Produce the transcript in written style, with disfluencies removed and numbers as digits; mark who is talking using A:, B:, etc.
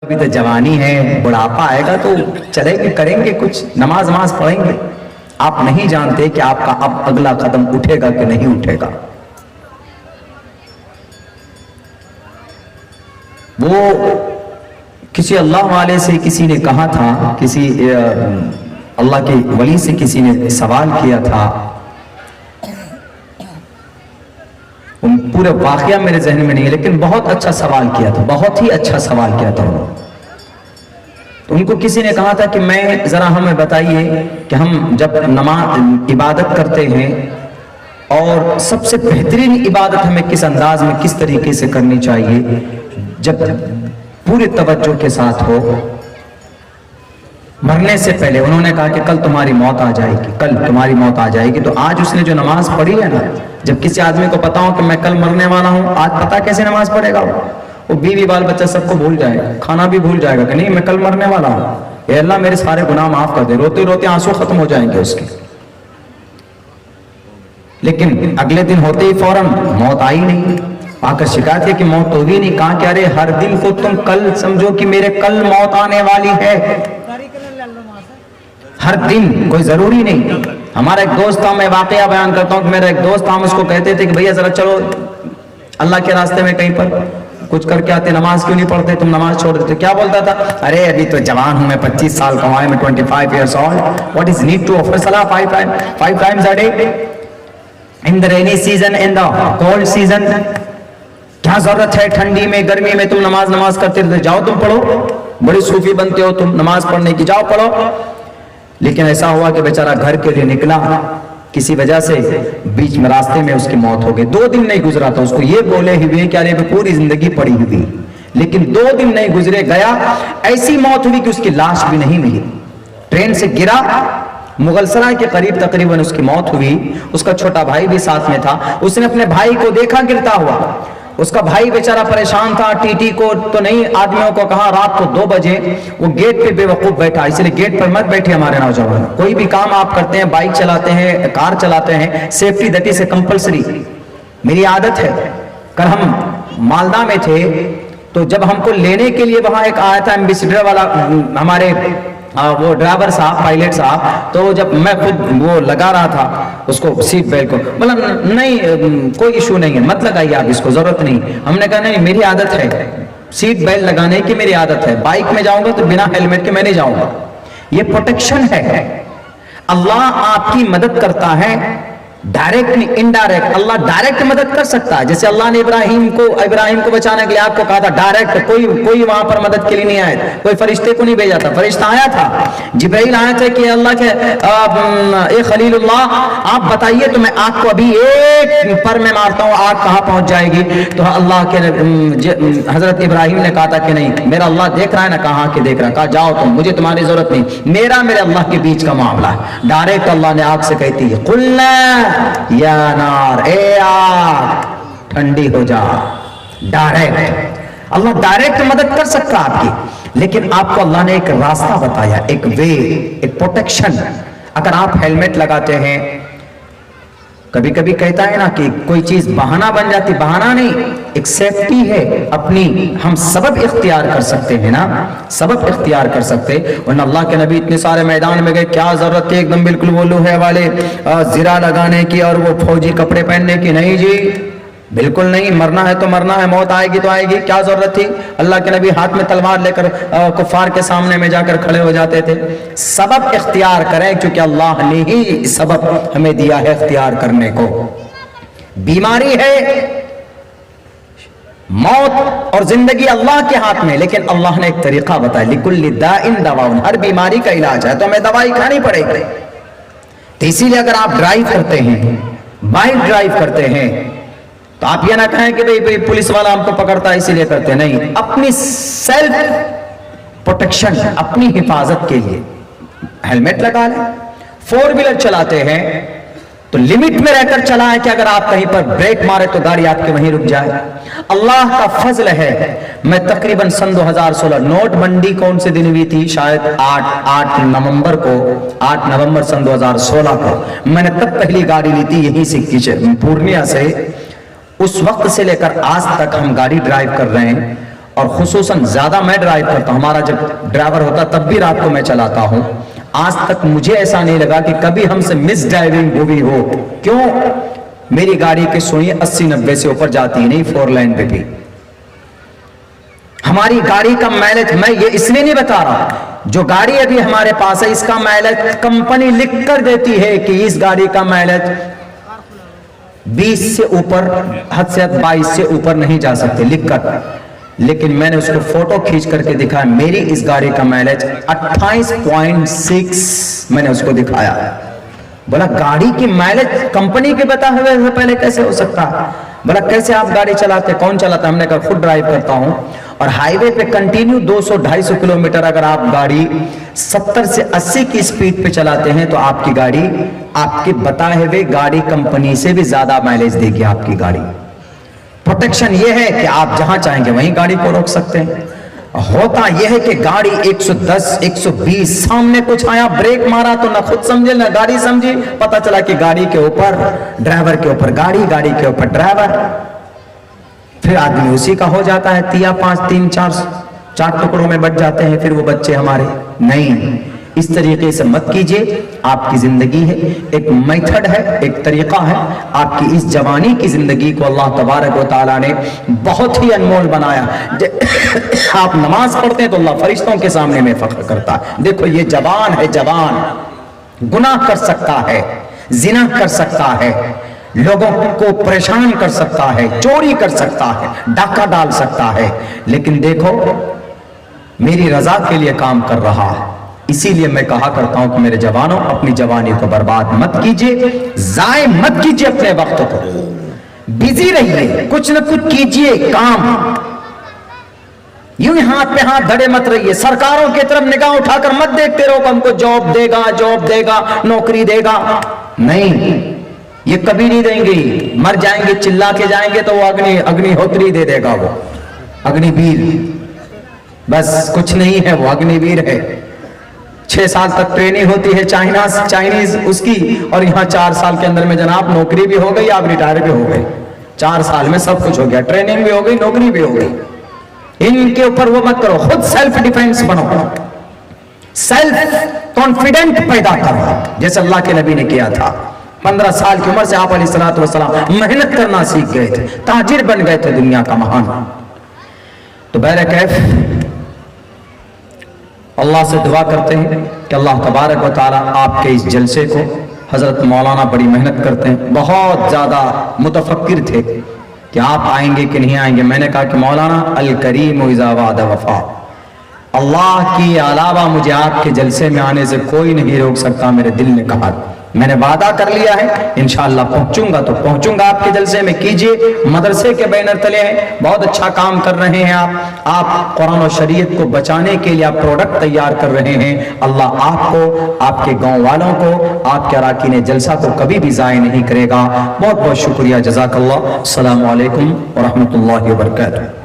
A: ابھی تو جوانی ہے، بڑھاپا آئے گا تو چلیں گے، کریں گے کچھ، نماز پڑھیں گے۔ آپ نہیں جانتے کہ آپ کا اب اگلا قدم اٹھے گا کہ نہیں اٹھے گا۔ وہ کسی اللہ والے سے کسی نے کہا تھا، کسی اللہ کے ولی سے کسی نے سوال کیا تھا، پورا واقعہ میرے ذہن میں نہیں ہے لیکن بہت اچھا سوال کیا تھا، بہت ہی اچھا سوال کیا تھا انہوں نے۔ تو ان کو کسی نے کہا تھا کہ میں ذرا ہمیں بتائیے کہ ہم جب نماز عبادت کرتے ہیں اور سب سے بہترین عبادت ہمیں کس انداز میں کس طریقے سے کرنی چاہیے جب پورے توجہ کے ساتھ ہو۔ مرنے سے پہلے انہوں نے کہا کہ کل تمہاری موت آ جائے گی، کل تمہاری موت آ جائے گی۔ تو آج اس نے جو نماز پڑھی ہے نا، جب کسی آدمی کو پتا ہو کہ میں کل مرنے والا ہوں، آج پتا کیسے نماز پڑھے گا وہ بیوی بال بچہ سب کو بھول جائے گا، کھانا بھی بھول جائے گا کہ نہیں میں کل مرنے والا ہوں، اے اللہ میرے سارے گناہ معاف کر دے، روتے روتے آنسو ختم ہو جائیں گے اس کے۔ لیکن اگلے دن ہوتے ہی فوراً موت آئی نہیں، آ کر شکایت ہے کہ موت تو بھی نہیں۔ کہا کہ ارے ہر دن کو تم کل سمجھو کہ میرے کل موت آنے والی ہے، ہر دن کوئی ضروری نہیں۔ ہمارا ایک دوست تھا، میں واقعہ بیان کرتا ہوں کہ میرا ایک دوست تھا، ہم اس کو کہتے تھے کہ بھیا ذرا چلو اللہ کے راستے میں کہیں پر کچھ کر کے آتے، نماز کیوں نہیں پڑھتے تم، نماز چھوڑ دیتے۔ کیا بولتا تھا؟ ارے ابھی تو جوان ہوں میں، 25 سال کا ہوں میں، 25 years old, what is need to offer salah 5 times a day in the rainy season, in the cold season؟ کیا ضرورت ہے ٹھنڈی میں گرمی میں تم نماز کرتے رہتے؟ جاؤ تم پڑھو، بڑی صوفی بنتے ہو تم نماز پڑھنے کی، جاؤ پڑھو۔ لیکن ایسا ہوا کہ بیچارہ گھر کے لیے نکلا، کسی وجہ سے بیچ میں راستے میں اس کی موت ہو گئی۔ 2 دن نہیں گزرا تھا، اس کو یہ بولے ہوئے کہ ارے پوری زندگی پڑی ہوئی، لیکن 2 دن نہیں گزرے، گیا ایسی موت ہوئی کہ اس کی لاش بھی نہیں ملی۔ ٹرین سے گرا، مغل سرائے کے قریب تقریباً اس کی موت ہوئی۔ اس کا چھوٹا بھائی بھی ساتھ میں تھا، اس نے اپنے بھائی کو دیکھا گرتا ہوا، اس کا بھائی بیچارہ پریشان تھا، ٹی ٹی کو تو نہیں، آدمیوں کو کہا رات کو 2 بجے وہ گیٹ پہ بے وقوف بیٹھا، اس لیے گیٹ پر مت بیٹھے ہمارے نوجوان، کوئی بھی کام آپ کرتے ہیں، بائک چلاتے ہیں، کار چلاتے ہیں، سیفٹی دیٹ از کمپلسری۔ میری عادت ہے، کل ہم مالدہ میں تھے تو جب ہم کو لینے کے لیے وہاں ایک آیا تھا ایمبیسڈر والا، ہمارے وہ ڈرائیور صاحب، پائلٹ صاحب، تو جب میں خود وہ لگا رہا تھا اس کو سیٹ بیلٹ کو، بولا نہیں کوئی ایشو نہیں ہے، مت لگائیے آپ اس کو، ضرورت نہیں۔ ہم نے کہا نہیں میری عادت ہے سیٹ بیلٹ لگانے کی، میری عادت ہے، بائک میں جاؤں گا تو بنا ہیلمٹ کے میں نہیں جاؤں گا، یہ پروٹیکشن ہے۔ اللہ آپ کی مدد کرتا ہے ڈائریکٹ نہیں، انڈائریکٹ۔ اللہ ڈائریکٹ مدد کر سکتا ہے، جیسے اللہ نے ابراہیم کو بچانے کے لیے آپ کو کہا تھا ڈائریکٹ، کوئی وہاں پر مدد کے لیے نہیں آیا، کوئی فرشتے کو نہیں بھیجا تھا، فرشتہ آیا تھا، جبرائیل آیا تھا کہ اللہ کے اے خلیل اللہ آپ بتائیے تو میں آگ کو ابھی ایک پر میں مارتا ہوں، آگ کہاں پہنچ جائے گی؟ تو اللہ کے حضرت ابراہیم نے کہا تھا کہ نہیں میرا اللہ دیکھ رہا ہے نا، کہاں کے دیکھ رہا ہے، کہا جاؤ تم، مجھے تمہاری ضرورت نہیں، میرے اللہ کے بیچ کا معاملہ ہے۔ ڈائریکٹ اللہ نے آگ سے کہتی ہے قلنا یا نار، اے آگ ٹھنڈی ہو جا۔ ڈائریکٹ اللہ ڈائریکٹ مدد کر سکتا آپ کی، لیکن آپ کو اللہ نے ایک راستہ بتایا، ایک وے، ایک پروٹیکشن۔ اگر آپ ہیلمٹ لگاتے ہیں، کبھی کبھی کہتا ہے نا کہ کوئی چیز بہانہ بن جاتی، بہانہ نہیں، ایک سیفٹی ہے اپنی، ہم سبب اختیار کر سکتے ہیں نا، سبب اختیار کر سکتے۔ ورنہ اللہ کے نبی اتنے سارے میدان میں گئے، کیا ضرورت تھی ایک دم بالکل وہ لوہے والے زرہ لگانے کی اور وہ فوجی کپڑے پہننے کی؟ نہیں جی بالکل نہیں، مرنا ہے تو مرنا ہے، موت آئے گی تو آئے گی، کیا ضرورت تھی؟ اللہ کے نبی ہاتھ میں تلوار لے کر کفار کے سامنے میں جا کر کھڑے ہو جاتے تھے۔ سبب اختیار کریں، کیونکہ اللہ نے ہی سبب ہمیں دیا ہے اختیار کرنے کو۔ بیماری ہے، موت اور زندگی اللہ کے ہاتھ میں، لیکن اللہ نے ایک طریقہ بتایا، لِكُلِّ دَاءٍ دَوَاءٌ، ہر بیماری کا علاج ہے، تو ہمیں دوائی کھانی پڑے گی۔ تو اسی لیے اگر آپ ڈرائیو کرتے ہیں، بائک ڈرائیو کرتے ہیں، تو آپ یہ نہ کہیں کہ بھئی پولیس والا ہم کو پکڑتا ہے اسی لیے کرتے، نہیں، اپنی سیلف پروٹیکشن، اپنی حفاظت کے لیے ہیلمٹ لگا لیں۔ 4 ویلر چلاتے ہیں تو لمٹ میں رہ کر چلائیں کہ اگر آپ کہیں پر بریک مارے تو گاڑی آپ کے وہیں رک جائے۔ اللہ کا فضل ہے، میں تقریباً سن 2016 نوٹ بندی کون سے دن ہوئی تھی، شاید 8 نومبر کو، 8 نومبر سن 2016 کو میں نے تب پہلی گاڑی لی تھی یہیں سے پورنیہ سے۔ اس وقت سے لے کر آج تک ہم گاڑی ڈرائیو کر رہے ہیں اور خصوصاً زیادہ میں ڈرائیو کرتا ہوں, ہمارا جب ڈرائیور ہوتا تب بھی رات کو میں چلاتا ہوں, آج تک مجھے ایسا نہیں لگا کہ کبھی ہم سے مس ڈرائیونگ ہوئی ہو. کیوں؟ میری گاڑی کی سوئیں 80-90 سے اوپر جاتی نہیں 4 لائن پہ بھی. ہماری گاڑی کا مائلیج, میں یہ اس لیے نہیں بتا رہا, جو گاڑی ابھی ہمارے پاس ہے اس کا مائلیج کمپنی لکھ کر دیتی ہے کہ اس گاڑی کا مائلیج 20 سے اوپر, حد سے حد 22 سے اوپر نہیں جا سکتے لکھ کر. لیکن میں نے اس کو فوٹو کھینچ کر کے دکھایا, میری اس گاڑی کا مائلیج 28.6 میں نے اس کو دکھایا. بولا گاڑی کی مائلیج کمپنی کے بتا ہوئے سے پہلے کیسے ہو سکتا ہے؟ بولا کیسے آپ گاڑی چلاتے, کون چلاتا؟ ہم نے کہا خود ڈرائیو کرتا ہوں. اور ہائی وے پہ کنٹینیو 200-250 کلومیٹر اگر آپ گاڑی 70 سے 80 کی سپیڈ پہ چلاتے ہیں تو آپ کی گاڑی آپ کے بتائے ہوئے گاڑی کمپنی سے بھی زیادہ مائلیج دے گی آپ کی گاڑی. پروٹیکشن یہ ہے کہ آپ جہاں چاہیں گے وہیں گاڑی کو روک سکتے ہیں. ہوتا یہ ہے کہ گاڑی 110-120 سامنے کچھ آیا, بریک مارا تو نہ خود سمجھے نہ گاڑی سمجھی, پتا چلا کہ گاڑی کے اوپر ڈرائیور کے اوپر گاڑی, گاڑی کے اوپر ڈرائیور. پھر آدمی اسی کا ہو جاتا ہے, 3-4 ٹکڑوں میں بٹ جاتے ہیں پھر وہ بچے ہمارے. نہیں, اس طریقے سے مت کیجئے. آپ کی زندگی ہے, ایک میتھڈ ہے, ایک طریقہ ہے. آپ کی اس جوانی کی زندگی کو اللہ تبارک و تعالیٰ نے بہت ہی انمول بنایا. آپ نماز پڑھتے ہیں تو اللہ فرشتوں کے سامنے میں فخر کرتا ہے, دیکھو یہ جوان ہے, جوان گناہ کر سکتا ہے, زنا کر سکتا ہے, لوگوں کو پریشان کر سکتا ہے, چوری کر سکتا ہے, ڈاکہ ڈال سکتا ہے, لیکن دیکھو میری رضا کے لیے کام کر رہا ہے. اسی لیے میں کہا کرتا ہوں کہ میرے جوانوں, اپنی جوانی کو برباد مت کیجئے, ضائع مت کیجئے اپنے وقت کو, بیزی رہیے, کچھ نہ کچھ کیجئے کام. یوں ہی ہاتھ پہ ہاتھ دھڑے مت رہیے, سرکاروں کی طرف نگاہ اٹھا کر مت دیکھتے رہو کہ ہم کو جاب دے گا, جاب دے گا, نوکری دے گا. نہیں, یہ کبھی نہیں دیں گے. مر جائیں گے, چلا کے جائیں گے تو وہ اگنی ہوتری دے دے گا, وہ اگنی ویر, بس کچھ نہیں ہے, وہ اگنی ویر ہے. 6 سال تک ٹریننگ ہوتی ہے چائنیز اس کی, اور یہاں 4 سال کے اندر میں جناب نوکری بھی ہو گئی, آپ ریٹائر بھی ہو گئے. 4 سال میں سب کچھ ہو گیا, ٹریننگ بھی ہو گئی, نوکری بھی ہو گئی. ان کے اوپر وہ مت کرو, خود سیلف ڈیفینس بنو, سیلف کانفیڈنٹ پیدا کرو جیسے اللہ کے نبی نے کیا تھا. 15 سال کی عمر سے آپ علیہ السلام محنت کرنا سیکھ گئے تھے, تاجر بن گئے تھے دنیا کا مہان. تو بہرکیف اللہ سے دعا کرتے ہیں کہ اللہ تبارک و تعالیٰ آپ کے اس جلسے کو, حضرت مولانا بڑی محنت کرتے ہیں, بہت زیادہ متفکر تھے کہ آپ آئیں گے کہ نہیں آئیں گے. میں نے کہا کہ مولانا الکریم اذا وعد وفا, اللہ کی علاوہ مجھے آپ کے جلسے میں آنے سے کوئی نہیں روک سکتا. میرے دل نے کہا, میں نے وعدہ کر لیا ہے, انشاءاللہ پہنچوں گا تو پہنچوں گا آپ کے جلسے میں. کیجئے, مدرسے کے بینر تلے ہیں, بہت اچھا کام کر رہے ہیں آپ قرآن و شریعت کو بچانے کے لیے آپ پروڈکٹ تیار کر رہے ہیں. اللہ آپ کو, آپ کے گاؤں والوں کو, آپ کے اراکین جلسہ کو کبھی بھی ضائع نہیں کرے گا. بہت بہت شکریہ, جزاک اللہ. السلام علیکم ورحمۃ اللہ وبرکاتہ.